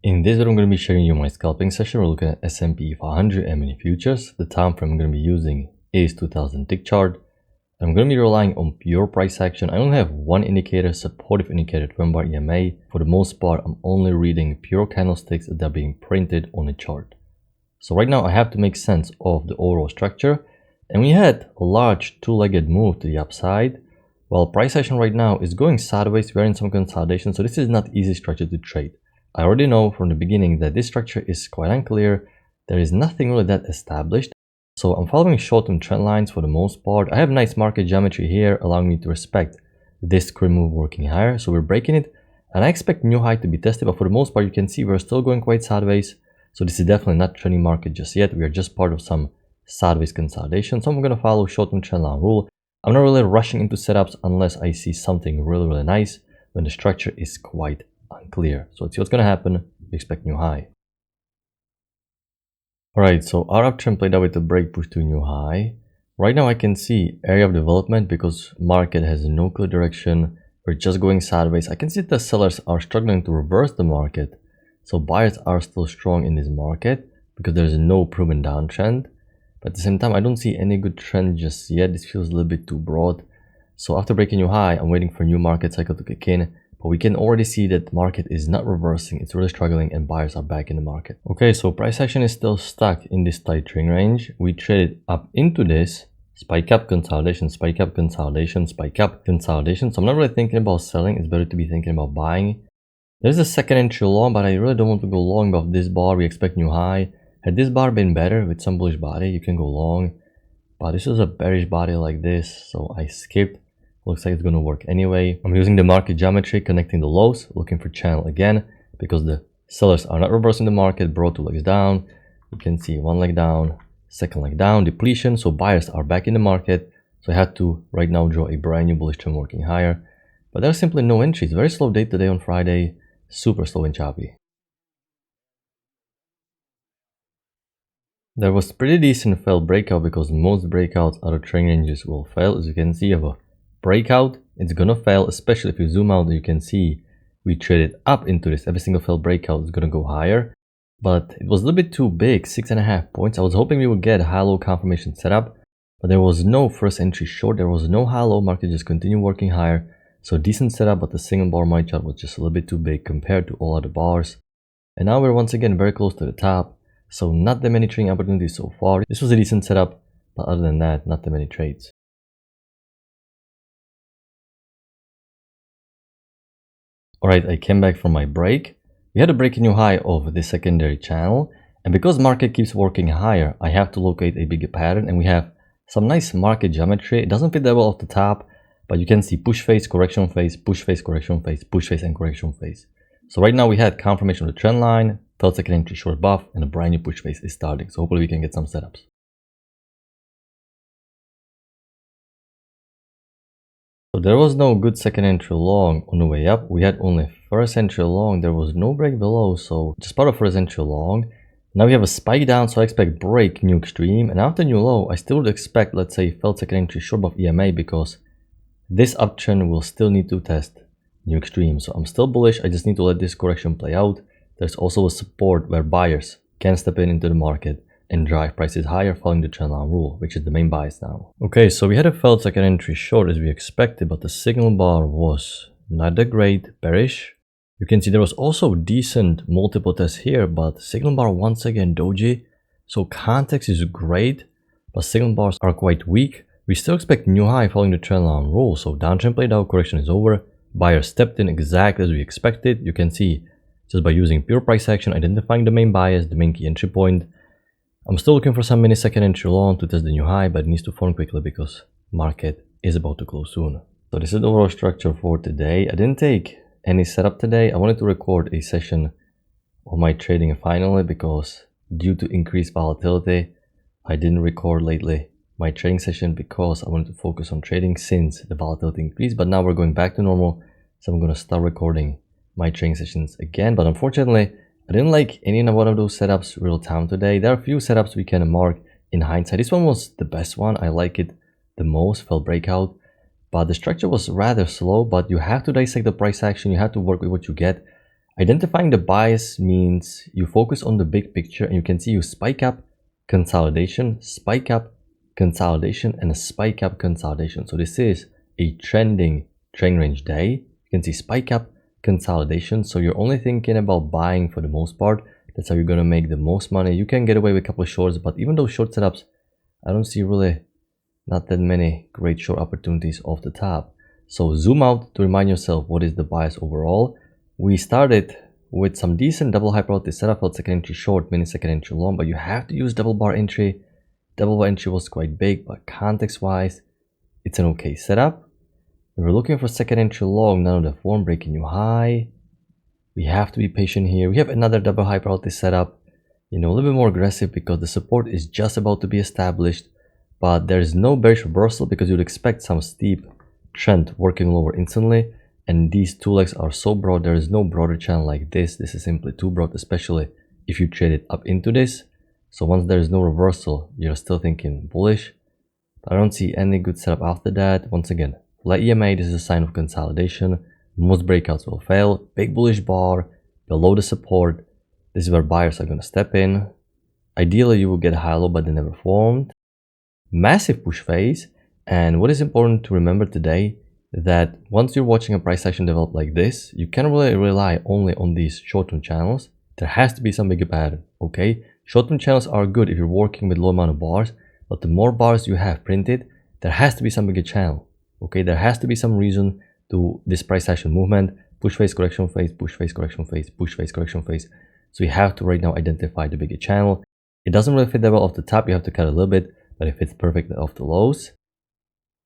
In this video, I'm going to be sharing you my scalping session. We're looking at S&P 500 M&A futures. The time frame I'm going to be using is 2000 tick chart. I'm going to be relying on pure price action. I only have one indicator, supportive indicator, 20-bar EMA. For the most part, I'm only reading pure candlesticks that are being printed on a chart. So right now I have to make sense of the overall structure. And we had a large two-legged move to the upside. While price action right now is going sideways, we're in some consolidation. So this is not easy structure to trade. I already know from the beginning that this structure is quite unclear. There is nothing really that established. So I'm following short-term trend lines for the most part. I have nice market geometry here, allowing me to respect this screen move working higher. So we're breaking it, and I expect new high to be tested. But for the most part, you can see we're still going quite sideways. So this is definitely not trending market just yet. We are just part of some sideways consolidation. So I'm going to follow short-term trend line rule. I'm not really rushing into setups unless I see something really nice when the structure is quite unclear. So let's see what's going to happen. We expect new high. Alright, so our uptrend played out with a break push to new high. Right now I can see area of development because market has no clear direction. We're just going sideways. I can see the sellers are struggling to reverse the market. So buyers are still strong in this market because there's no proven downtrend. But at the same time, I don't see any good trend just yet. This feels a little bit too broad. So after breaking new high, I'm waiting for new market cycle to kick in. But we can already see that market is not reversing. It's really struggling and buyers are back in the market. Okay, so price action is still stuck in this tight trading range. We traded up into this spike up consolidation, spike up consolidation, spike up consolidation. So I'm not really thinking about selling. It's better to be thinking about buying. There's a second entry long, but I really don't want to go long above this bar. We expect new high. Had this bar been better with some bullish body, you can go long. But this was a bearish body like this, so I skipped. Looks like it's going to work anyway. I'm using the market geometry, connecting the lows, looking for channel again, because the sellers are not reversing the market. Brought two legs down. You can see one leg down, second leg down, depletion. So buyers are back in the market. So I had to right now draw a brand new bullish trend working higher. But there's simply no entries. Very slow day today on Friday. Super slow and choppy. There was pretty decent failed breakout because most breakouts out of trading ranges will fail. As you can see, of a breakout, it's gonna fail, especially if you zoom out. You can see we traded up into this. Every single failed breakout is gonna go higher, but it was a little bit too big, 6.5 points. I was hoping we would get high-low confirmation setup, but there was no first entry short. There was no high-low. Market just continued working higher. So decent setup, but the single bar my chart was just a little bit too big compared to all other bars. And now we're once again very close to the top. So not that many trading opportunities so far. This was a decent setup, but other than that, not that many trades. Alright, I came back from my break. We had a break new high of the secondary channel. And because market keeps working higher, I have to locate a bigger pattern. And we have some nice market geometry. It doesn't fit that well off the top, but you can see push phase, correction phase, push phase, correction phase, push phase, and correction phase. So right now we had confirmation of the trend line, failed second entry short above, and a brand new push phase is starting. So hopefully we can get some setups. So there was no good second entry long on the way up. We had only first entry long. There was no break below, so just part of first entry long. Now we have a spike down, so I expect break new extreme. And after new low, I still would expect, let's say, failed second entry short above EMA, because this uptrend will still need to test new extreme. So I'm still bullish. I just need to let this correction play out. There's also a support where buyers can step into the market and drive prices higher following the trendline rule, which is the main bias now. Okay, so we had a failed second entry short as we expected, but the signal bar was not that great, bearish. You can see there was also decent multiple tests here, but signal bar once again doji. So context is great, but signal bars are quite weak. We still expect new high following the trendline rule. So downtrend played out, correction is over. Buyers stepped in exactly as we expected. You can see just by using pure price action, identifying the main bias, the main key entry point. I'm still looking for some mini second entry long to test the new high, but it needs to form quickly because market is about to close soon. So this is the overall structure for today. I didn't take any setup today. I wanted to record a session of my trading finally because due to increased volatility, I didn't record lately my trading session because I wanted to focus on trading since the volatility increased. But now we're going back to normal, so I'm going to start recording my trading sessions again. But unfortunately, I didn't like any one of those setups real time today. There are a few setups we can mark in hindsight. This one was the best one. I like it the most, fell breakout. But the structure was rather slow, but you have to dissect the price action. You have to work with what you get. Identifying the bias means you focus on the big picture and you can see you spike up, consolidation, spike up, consolidation, and a spike up consolidation. So this is a trending trend range day. You can see spike up, consolidation. So you're only thinking about buying for the most part. That's how you're going to make the most money. You can get away with a couple of shorts, but even those short setups, I don't see really not that many great short opportunities off the top. So zoom out to remind yourself what is the bias overall. We started with some decent double high probability setup, felt second entry short, mini second entry long, but you have to use double bar entry. Double bar entry was quite big, but context wise, it's an okay setup. If we're looking for second entry long, none of the form breaking new high. We have to be patient here. We have another double high probability setup, a little bit more aggressive because the support is just about to be established, but there's no bearish reversal because you'd expect some steep trend working lower instantly. And these two legs are so broad, there is no broader channel like this. This is simply too broad, especially if you trade it up into this. So once there is no reversal, you're still thinking bullish. But I don't see any good setup after that. Once again, flat EMA, this is a sign of consolidation. Most breakouts will fail. Big bullish bar below the support. This is where buyers are going to step in. Ideally, you will get high low, but they never formed. Massive push phase. And what is important to remember today, that once you're watching a price action develop like this, you can't really rely only on these short-term channels. There has to be some bigger pattern, okay? Short-term channels are good if you're working with low amount of bars, but the more bars you have printed, there has to be some bigger channel, okay? There has to be some reason to this price action movement, push phase, correction phase, push phase, correction phase, push phase, correction phase. So you have to right now identify the bigger channel. It doesn't really fit that well off the top, you have to cut a little bit, but it fits perfectly off the lows.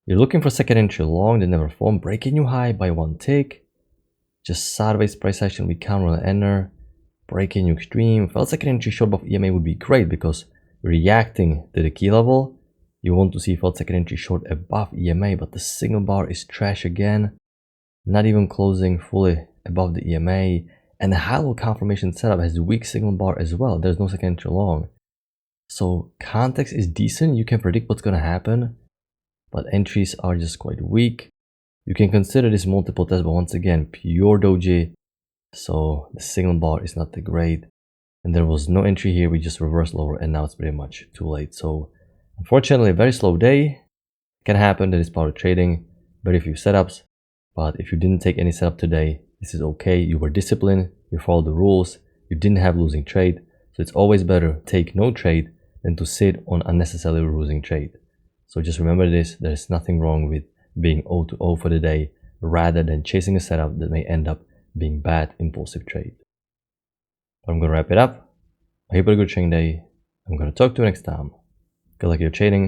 You're looking for second entry long, they never form, breaking new high by one tick. Just sideways price action, we can't really enter. Breaking new extreme, felt second entry short above EMA would be great because reacting to the key level, you want to see felt second entry short above EMA, but the signal bar is trash again. Not even closing fully above the EMA. And the high-low confirmation setup has a weak signal bar as well. There's no second entry long. So context is decent, you can predict what's going to happen, but entries are just quite weak. You can consider this multiple test, but once again, pure doji. So the signal bar is not that great. And there was no entry here, we just reversed lower and now it's pretty much too late. So unfortunately, a very slow day. Can happen, that is part of trading. Very few setups. But if you didn't take any setup today, this is okay. You were disciplined, you followed the rules, you didn't have losing trade. So it's always better to take no trade than to sit on unnecessarily losing trade. So just remember this, there's nothing wrong with being 0-0 for the day rather than chasing a setup that may end up being bad impulsive trade. But I'm going to wrap it up. I hope you had a good trading day. I'm going to talk to you next time. Good luck in your trading.